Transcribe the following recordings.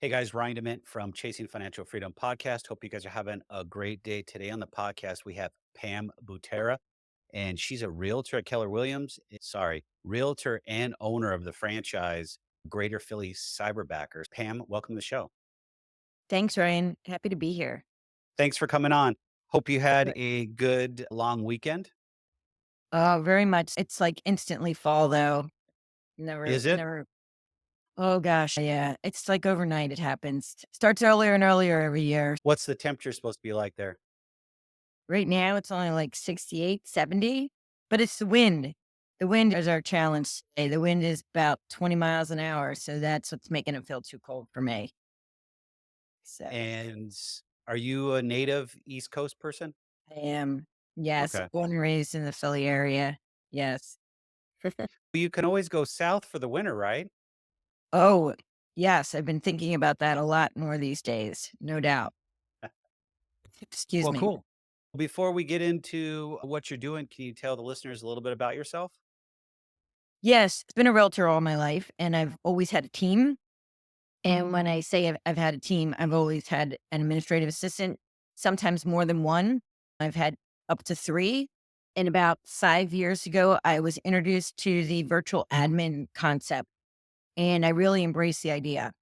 Hey guys, Ryan Dement from Chasing Financial Freedom podcast. Hope you guys are having a great day. Today on the podcast, we have Pam Butera, and she's a realtor at Keller Williams. Realtor and owner of the franchise Greater Philly Cyberbackers. Pam, welcome to the show. Thanks, Ryan. Happy to be here. Thanks for coming on. Hope you had Right. a good long weekend. Very much. It's like instantly fall though. Never, Is it? never. Oh gosh, yeah. It's like overnight. It happens. Starts earlier and earlier every year. What's the temperature supposed to be like there? Right now, it's only like 68, 70, but it's the wind. The wind is our challenge today. The wind is about 20 miles an hour, so that's what's making it feel too cold for me. So And are you a native East Coast person? I am, yes, Okay. born and raised in the Philly area. Yes. You can always go south for the winter, right? Oh, yes. I've been thinking about that a lot more these days, no doubt. Excuse Well, me. cool. Before we get into what you're doing, can you tell the listeners a little bit about yourself? Yes, it's been a realtor all my life, and I've always had a team. And when I say I've had a team, I've always had an administrative assistant, sometimes more than one. I've had up to three. And about 5 years ago, I was introduced to the virtual admin concept, and I really embraced the idea.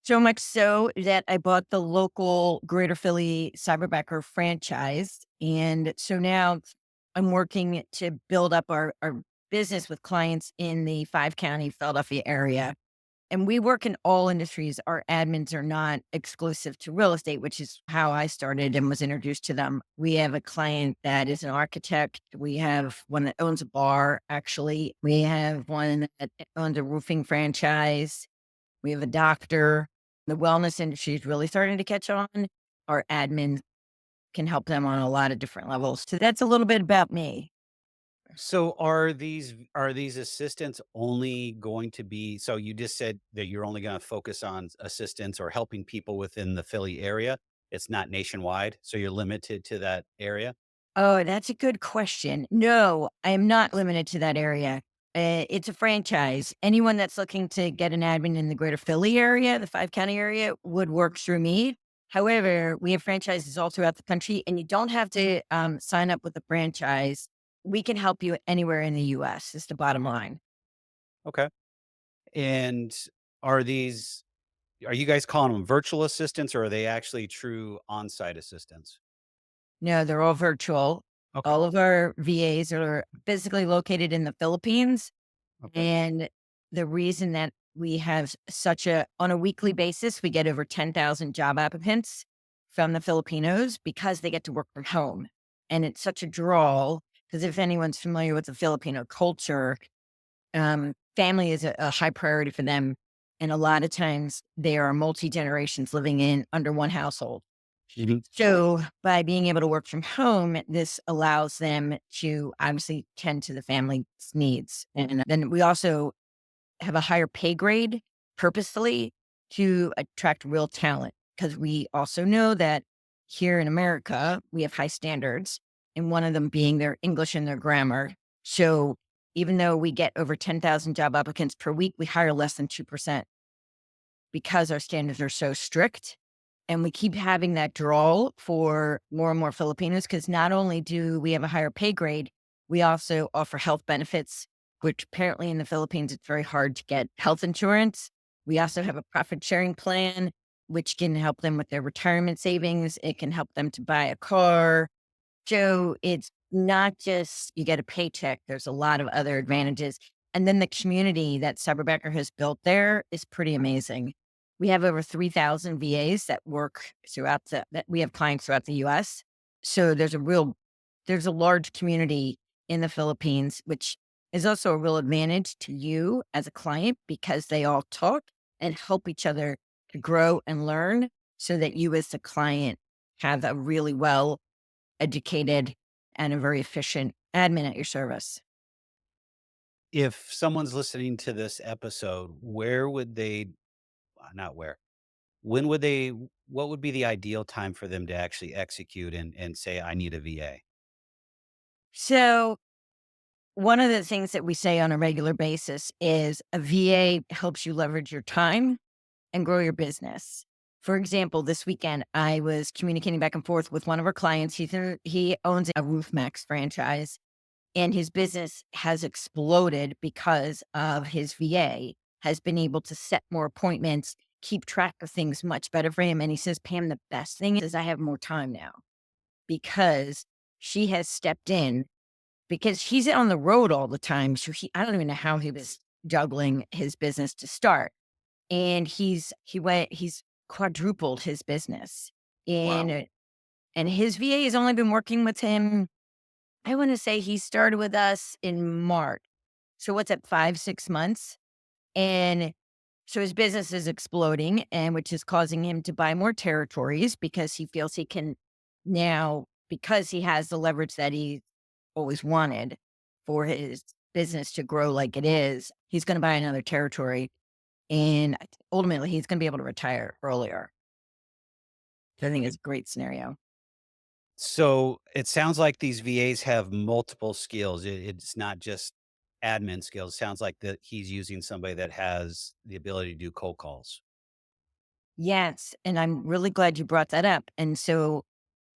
So much so that I bought the local Greater Philly Cyberbacker franchise. And so now I'm working to build up our business with clients in the 5 county Philadelphia area. And we work in all industries. Our admins are not exclusive to real estate, which is how I started and was introduced to them. We have a client that is an architect. We have one that owns a bar, actually. We have one that owns a roofing franchise. We have a doctor. The wellness industry is really starting to catch on. Our admin can help them on a lot of different levels. So that's a little bit about me. So are these assistants only going to be so you just said that you're only going to focus on assistants or helping people within the Philly area. It's not nationwide, so you're limited to that area? Oh, that's a good question. No, I am not limited to that area. It's a franchise. Anyone that's looking to get an admin in the greater Philly area, the 5 county area, would work through me. However, we have franchises all throughout the country, and you don't have to sign up with a franchise. We can help you anywhere in the US, is the bottom line. Okay. And are these are you guys calling them virtual assistants or are they actually true on-site assistants? No, they're all virtual. Okay. All of our VAs are physically located in the Philippines. Okay. And the reason that we have such on a weekly basis, we get over 10,000 job applicants from the Filipinos because they get to work from home. And it's such a draw because if anyone's familiar with the Filipino culture, family is a high priority for them. And a lot of times they are multi generations living in under one household. Mhm. So by being able to work from home, this allows them to obviously tend to the family's needs. And then we also have a higher pay grade purposefully to attract real talent because we also know that here in America, we have high standards, and one of them being their English and their grammar. So even though we get over 10,000 job applicants per week, we hire less than 2% because our standards are so strict. And we keep having that draw for more and more Filipinos because not only do we have a higher pay grade, we also offer health benefits, which apparently in the Philippines, it's very hard to get health insurance. We also have a profit sharing plan, which can help them with their retirement savings. It can help them to buy a car. So it's not just you get a paycheck, there's a lot of other advantages. And then the community that Cyberbacker has built there is pretty amazing. We have over 3,000 VAs that work throughout that we have clients throughout the US. So there's a large community in the Philippines, which is also a real advantage to you as a client because they all talk and help each other to grow and learn so that you as the client have a really well educated and a very efficient admin at your service. If someone's listening to this episode, where would they not where, when would they what would be the ideal time for them to actually execute and say, "I need a VA"? So, one of the things that we say on a regular basis is a VA helps you leverage your time and grow your business. For example, this weekend, I was communicating back and forth with one of our clients. He owns a Roof Max franchise, and his business has exploded because of his VA has been able to set more appointments, keep track of things much better for him. And he says, Pam, the best thing is I have more time now because she has stepped in because he's on the road all the time. So I don't even know how he was juggling his business to start. And he's quadrupled his business. Wow. And his VA has only been working with him. I want to say he started with us in March. So what's that, 5, 6 months? And so his business is exploding, and which is causing him to buy more territories because he feels he can now, because he has the leverage that he always wanted for his business to grow like it is, he's going to buy another territory. And ultimately, he's going to be able to retire earlier. So I think it's a great scenario. So it sounds like these VAs have multiple skills. It's not just admin skills. Sounds like that he's using somebody that has the ability to do cold calls. Yes. And I'm really glad you brought that up. And so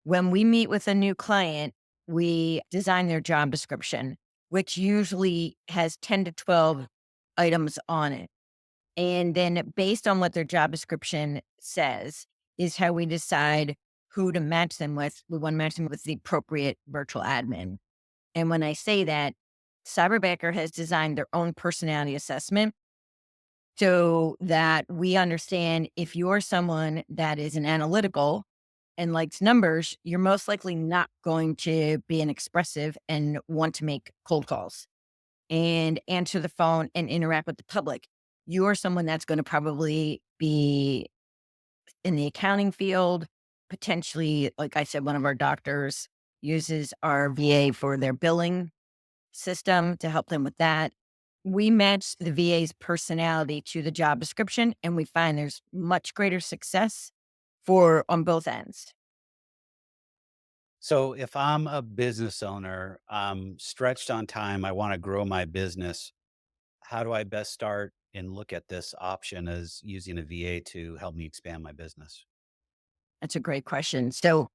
when we meet with a new client, we design their job description, which usually has 10 to 12 items on it. And then based on what their job description says is how we decide who to match them with. We want to match them with the appropriate virtual admin. And when I say that, Cyberbacker has designed their own personality assessment so that we understand if you're someone that is an analytical and likes numbers, you're most likely not going to be an expressive and want to make cold calls and answer the phone and interact with the public. You're someone that's going to probably be in the accounting field, potentially, like I said, one of our doctors uses our VA for their billing system to help them with that. We match the VA's personality to the job description, and we find there's much greater success for on both ends. So if I'm a business owner, I'm stretched on time, I want to grow my business. How do I best start and look at this option as using a VA to help me expand my business? That's a great question. So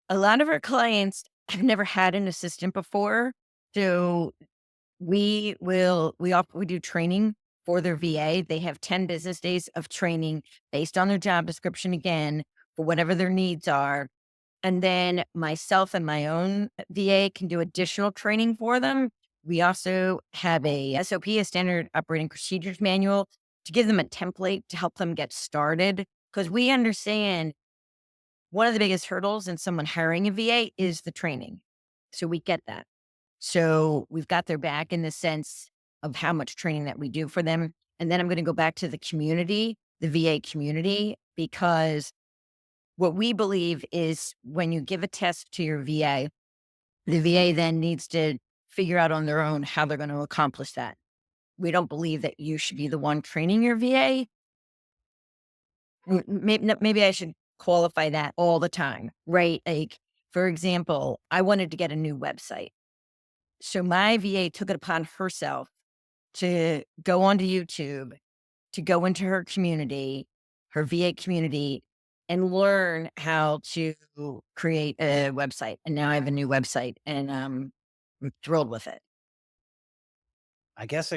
a lot of our clients have never had an assistant before. So we do training for their VA. They have 10 business days of training based on their job description again for whatever their needs are. And then myself and my own VA can do additional training for them. We also have a SOP, a standard operating procedures manual, to give them a template to help them get started. Because we understand one of the biggest hurdles in someone hiring a VA is the training. So we get that. So we've got their back in the sense of how much training that we do for them. And then I'm going to go back to the community, the VA community, because what we believe is when you give a test to your VA, the VA then needs to figure out on their own how they're going to accomplish that. We don't believe that you should be the one training your VA. Maybe I should qualify that all the time, right? Like, for example, I wanted to get a new website. So my VA took it upon herself to go onto YouTube, to go into her community, her VA community, and learn how to create a website. And now I have a new website, and I'm thrilled with it. I guess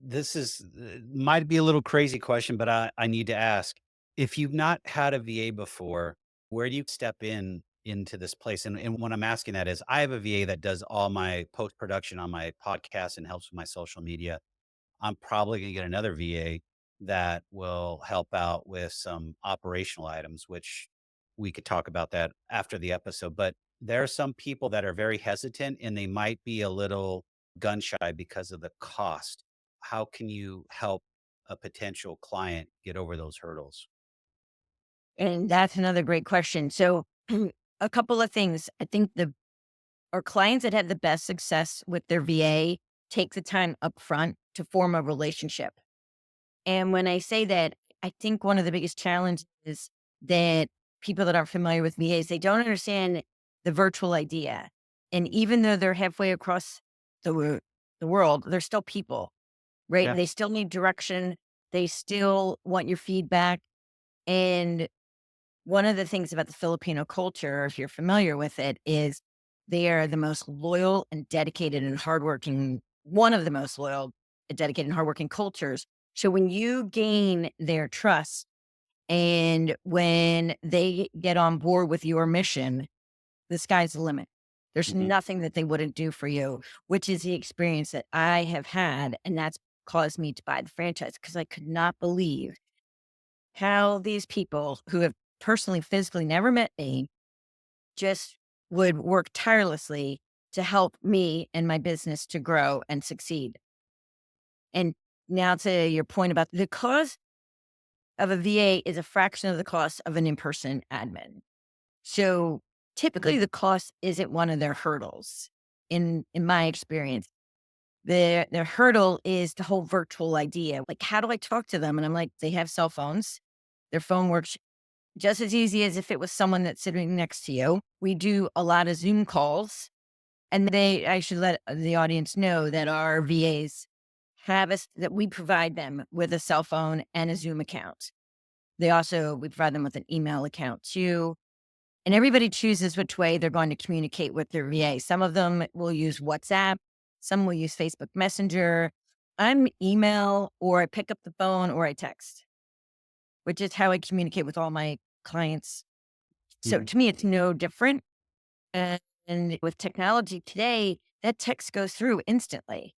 this is might be a little crazy question, but I need to ask. If you've not had a VA before, where do you step into this place? And what I'm asking that is I have a VA that does all my post production on my podcast and helps with my social media. I'm probably gonna get another VA that will help out with some operational items, which we could talk about that after the episode. But there are some people that are very hesitant and they might be a little gun shy because of the cost. How can you help a potential client get over those hurdles? And that's another great question. So, a couple of things. I think the our clients that have the best success with their VA take the time up front to form a relationship. And when I say that, I think one of the biggest challenges is that people that aren't familiar with VAs, they don't understand the virtual idea. And even though they're halfway across the, the world, they're still people, right? Yeah. They still need direction. They still want your feedback. And one of the things about the Filipino culture, if you're familiar with it, is they are the most loyal and dedicated and hardworking, one of the most loyal, dedicated, and hardworking cultures. So when you gain their trust and when they get on board with your mission, the sky's the limit. There's Mhm. nothing that they wouldn't do for you, which is the experience that I have had. And that's caused me to buy the franchise because I could not believe how these people who have personally, physically never met me just would work tirelessly to help me and my business to grow and succeed. And now to your point about the cost of a VA is a fraction of the cost of an in-person admin. So typically the cost isn't one of their hurdles in my experience. Their hurdle is the whole virtual idea. Like, how do I talk to them? And I'm like, they have cell phones. Their phone works just as easy as if it was someone that's sitting next to you. We do a lot of Zoom calls, and I should let the audience know that our VAs have us that we provide them with a cell phone and a Zoom account. We provide them with an email account too. And everybody chooses which way they're going to communicate with their VA. Some of them will use WhatsApp, some will use Facebook Messenger. I'm email, or I pick up the phone, or I text, which is how I communicate with all my clients. So Mhm. to me, it's no different. And with technology today, that text goes through instantly.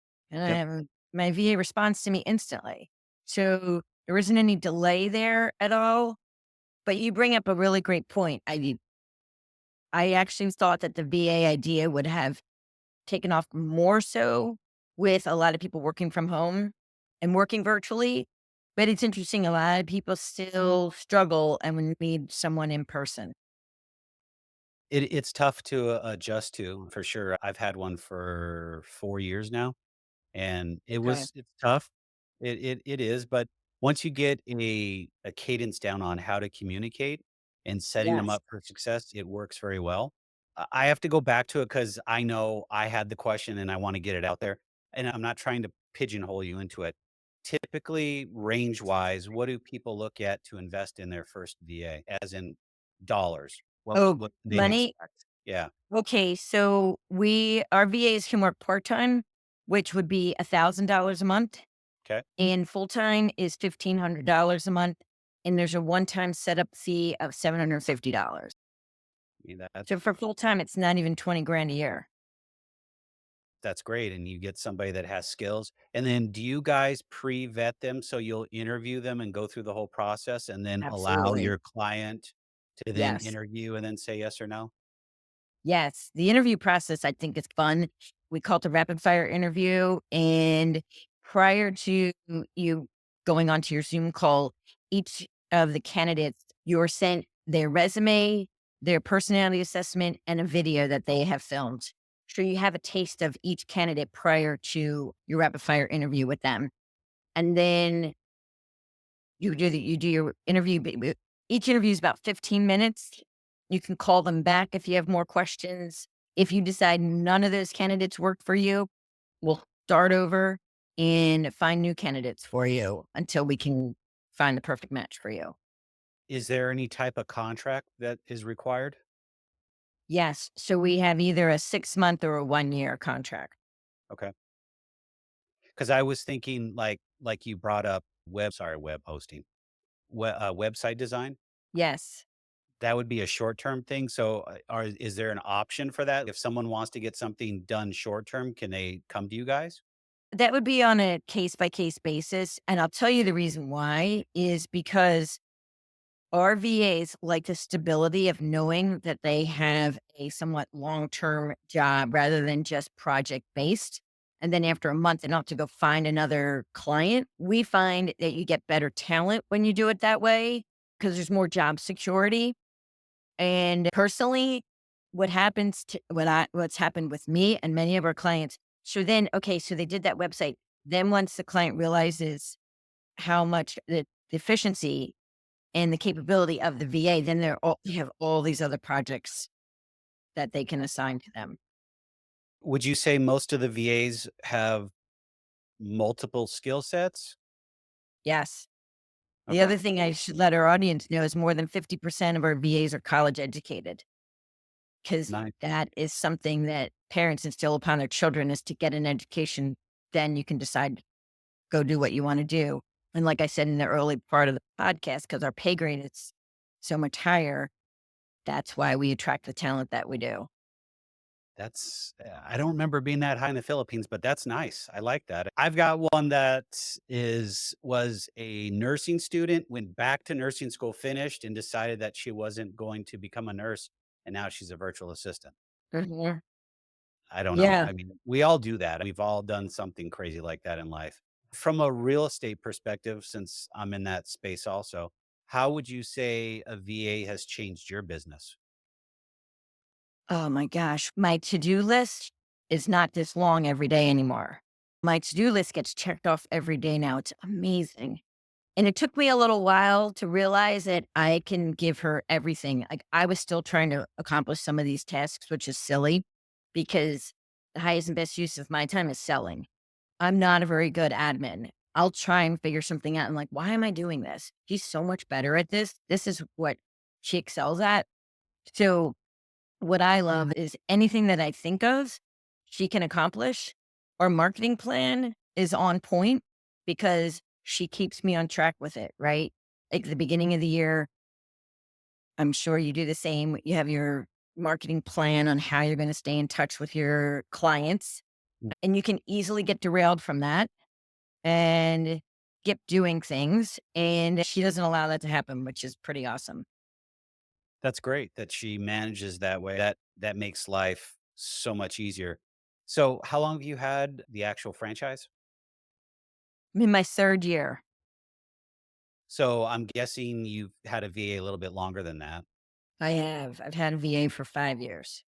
Yep. And my VA responds to me instantly. So there isn't any delay there at all. But you bring up a really great point. I actually thought that the VA idea would have taken off more so with a lot of people working from home and working virtually. But it's interesting, a lot of people still struggle and would need someone in person. It's tough to adjust to for sure. I've had one for 4 years now, and Okay. it's tough. It is, but once you get a cadence down on how to communicate and setting them Yes. up for success, it works very well. I have to go back to it because I know I had the question and I wanna get it out there, and I'm not trying to pigeonhole you into it. Typically, range-wise, what do people look at to invest in their first VA, as in dollars? Oh, What can they money. expect? Yeah, Okay, so our VAs can work part-time, which would be $1,000 a month, 'kay. and full-time is $1,500 a month, and there's a one-time setup fee of $750. I mean, So for full-time, it's not even 20 grand a year. that's great, and you get somebody that has skills, and then do you guys pre-vet them, so you'll interview them and go through the whole process and then allow Absolutely. your client to then Yes. interview and then say yes or no? Yes, the interview process, I think, is fun. We call it the rapid fire interview, and prior to you going onto your Zoom call, each of the candidates, you're sent their resume, their personality assessment, and a video that they have filmed. So you have a taste of each candidate prior to your rapid fire interview with them. And then you do your interview. Each interview is about 15 minutes. You can call them back if you have more questions. If you decide none of those candidates work for you, we'll start over and find new candidates for you until we can find the perfect match for you. Is there any type of contract that is required? Yes. So we have either a 6-month or a 1-year contract. Okay, because I was thinking like you brought up web hosting, website design. Yes. That would be a short-term thing, so, is there an option for that? If someone wants to get something done short term, can they come to you guys? That would be on a case by case basis. And I'll tell you the reason why is because our VAs like the stability of knowing that they have a somewhat long-term job rather than just project-based. And then after a month, they don't have to go find another client. We find that you get better talent when you do it that way because there's more job security. And personally, what's happened with me and many of our clients. So then, okay, so they did that website. Then once the client realizes how much the efficiency and the capability of the VA, then they have all these other projects that they can assign to them. Would you say most of the VAs have multiple skill sets? Yes. The Okay. other thing I should let our audience know is more than 50% of our VAs are college educated, because Nice. that is something that parents instill upon their children is to get an education. Then you can decide, go do what you want to do. And like I said in the early part of the podcast, because our pay grade is so much higher, that's why we attract the talent that we do. I don't remember being that high in the Philippines, but that's nice. I like that. I've got one that was a nursing student, went back to nursing school, finished, and decided that she wasn't going to become a nurse, and now she's a virtual assistant. Mhm. I don't know. Yeah. I mean, we all do that. We've all done something crazy like that in life. From a real estate perspective, since I'm in that space also, how would you say a VA has changed your business? Oh my gosh. My to do list is not this long every day anymore. My to do list gets checked off every day now. It's amazing. And it took me a little while to realize that I can give her everything. Like, I was still trying to accomplish some of these tasks, which is silly because the highest and best use of my time is selling. I'm not a very good admin. I'll try and figure something out. I'm like, why am I doing this? She's so much better at this. This is what she excels at. So, what I love is anything that I think of, she can accomplish. Our marketing plan is on point because she keeps me on track with it, right? Like the beginning of the year, I'm sure you do the same. You have your marketing plan on how you're going to stay in touch with your clients, and you can easily get derailed from that and get doing things. And she doesn't allow that to happen, which is pretty awesome. That's great that she manages that way. That makes life so much easier. So, how long have you had the actual franchise? I'm in my third year. So, I'm guessing you've had a VA a little bit longer than that. I have. I've had a VA for 5 years.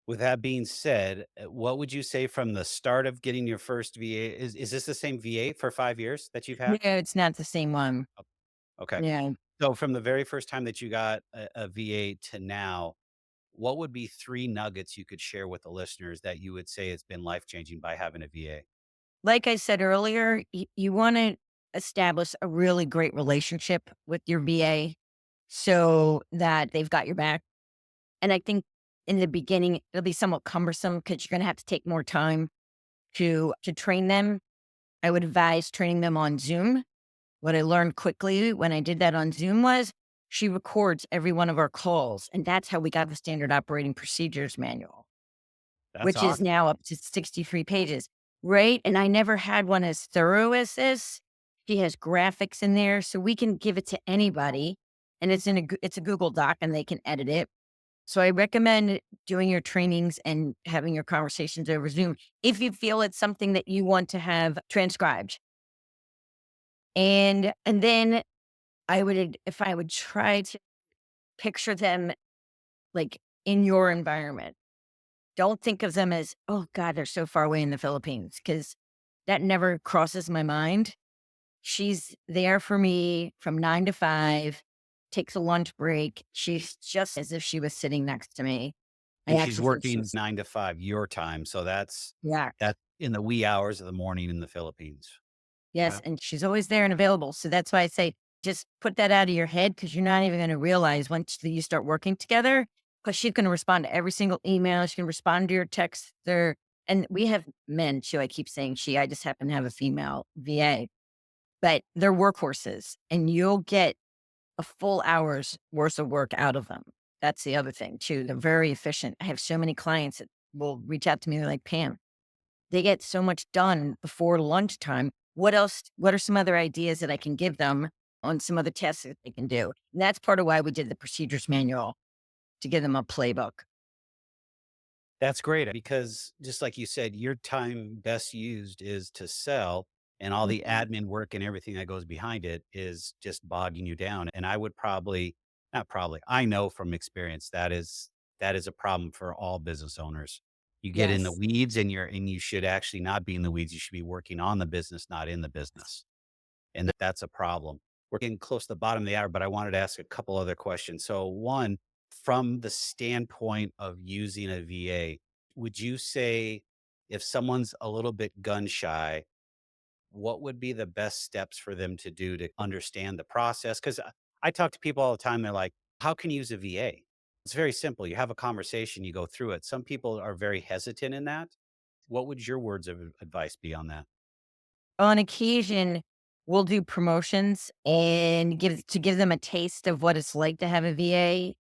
With that being said, what would you say from the start of getting your first VA? Is this the same VA for 5 years that you've No, had? it's not the same one. O okay. Yeah. So, from the very first time that you got a VA to now, what would be 3 nuggets you could share with the listeners that you would say has been life-changing by having a VA? Like I said earlier, you want to establish a really great relationship with your VA so that they've got your back. And I think in the beginning, it'll be somewhat cumbersome because you're going to have to take more time to train them. I would advise training them on Zoom. What I learned quickly when I did that on Zoom was she records every one of our calls. And that's how we got the standard operating procedures manual, That's which is awesome. now up to 63 pages, right? And I never had one as thorough as this. She has graphics in there, so we can give it to anybody, and it's a Google Doc, and they can edit it. So I recommend doing your trainings and having your conversations over Zoom if you feel it's something that you want to have transcribed. And then I would, if I would try to picture them like in your environment. Don't think of them as, "Oh god, they're so far away in the Philippines," because that never crosses my mind. She's there for me from 9 to 5, takes a lunch break. She's just as if she was sitting next to me. I And she's actually think working she's 9 to 5 your time, so yeah. that's in the wee hours of the morning in the Philippines. Yes, Yeah. and she's always there and available. So that's why I say just put that out of your head because you're not even going to realize once you start working together because she's going to respond to every single email. She can respond to your texts. There, and we have men too. I keep saying she. I just happen to have a female VA, but they're workhorses, and you'll get a full hour's worth of work out of them. That's the other thing too. They're very efficient. I have so many clients that will reach out to me. They're like, Pam, they get so much done before lunchtime. What else? What are some other ideas that I can give them on some other tests that they can do? And that's part of why we did the procedures manual to give them a playbook. That's great because just like you said, your time best used is to sell, and all the Mhm. admin work and everything that goes behind it is just bogging you down, and I would probably not probably, I know from experience that is a problem for all business owners. You get in the Yes. weeds and you should actually not be in the weeds, you should be working on the business, not in the business. And that's a problem. We're getting close to the bottom of the hour, but I wanted to ask a couple other questions. So, one, from the standpoint of using a VA, would you say if someone's a little bit gun shy, what would be the best steps for them to do to understand the process? Because I talk to people all the time. They're like, how can you use a VA? It's very simple. You have a conversation, you go through it. Some people are very hesitant in that. What would your words of advice be on that? On occasion, we'll do promotions and give them a taste of what it's like to have a VA,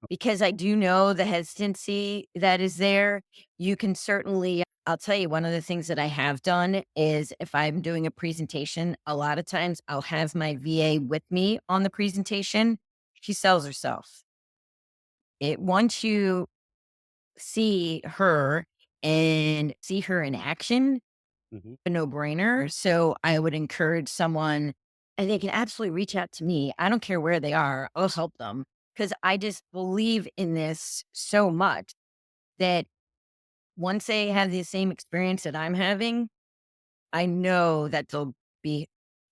because I do know the hesitancy that is there. You can certainly I'll tell you one of the things that I have done is if I'm doing a presentation, a lot of times I'll have my VA with me on the presentation. She sells herself. It once you see her and see her in action, Mhm. a no-brainer. So I would encourage someone, and they can absolutely reach out to me. I don't care where they are. I'll help them because I just believe in this so much that once they have the same experience that I'm having, I know that they'll be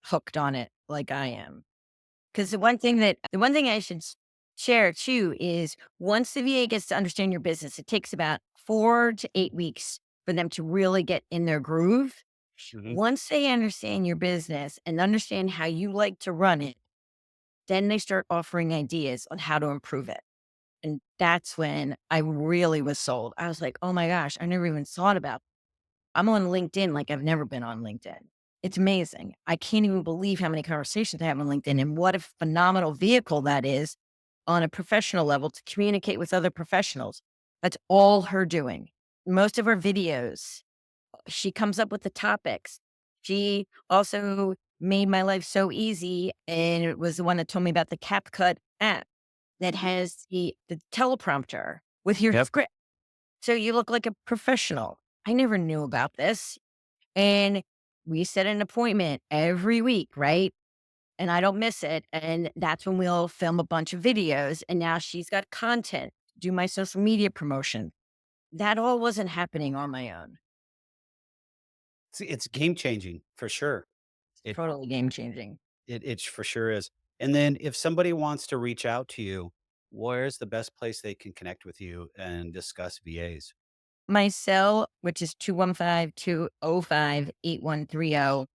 hooked on it like I am. Because the one thing I should share too is once the VA gets to understand your business, it takes about 4 to 8 weeks for them to really get in their groove. Mhm. Once they understand your business and understand how you like to run it, then they start offering ideas on how to improve it. And that's when I really was sold. I was like, oh my gosh, I never even thought about. I'm on LinkedIn like I've never been on LinkedIn. It's amazing. I can't even believe how many conversations I have on LinkedIn and what a phenomenal vehicle that is on a professional level to communicate with other professionals. That's all her doing. Most of her videos, she comes up with the topics. She also made my life so easy, and it was the one that told me about the CapCut app that has the teleprompter with your Yep. script. So you look like a professional. I never knew about this. And we set an appointment every week, right? And I don't miss it. And that's when we'll film a bunch of videos. And now she's got content, do my social media promotion. That all wasn't happening on my own. It's game changing for sure. It Totally game changing. it for sure is. And then if somebody wants to reach out to you, where's the best place they can connect with you and discuss VAs? My cell, which is 215-205-8130.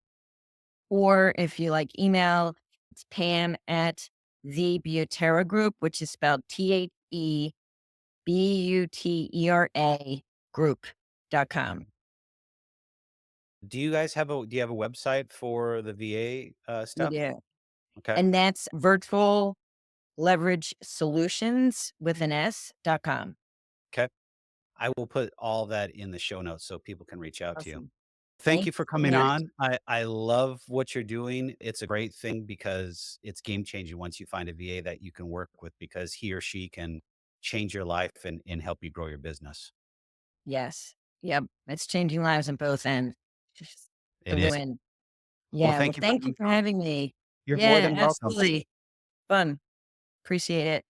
Or if you like email, it's Pam at the Butera Group, which is spelled TheButera group.com. Do you have a website for the VA We stuff? do. Okay. And that's virtual leverage solutions with an S.com. Okay. I will put all that in the show notes so people can reach out to you. Awesome. Thank Thank you you for so coming much. on. I love what you're doing. It's a great thing because it's game changing once you find a VA that you can work with because he or she can change your life and help you grow your business. Yes. Yep. It's changing lives on both ends. Just It the is. win. Well, Yeah. Well, thank you for thank you coming for on. having me. You're more Yeah, than welcome. absolutely. Fun. Appreciate it.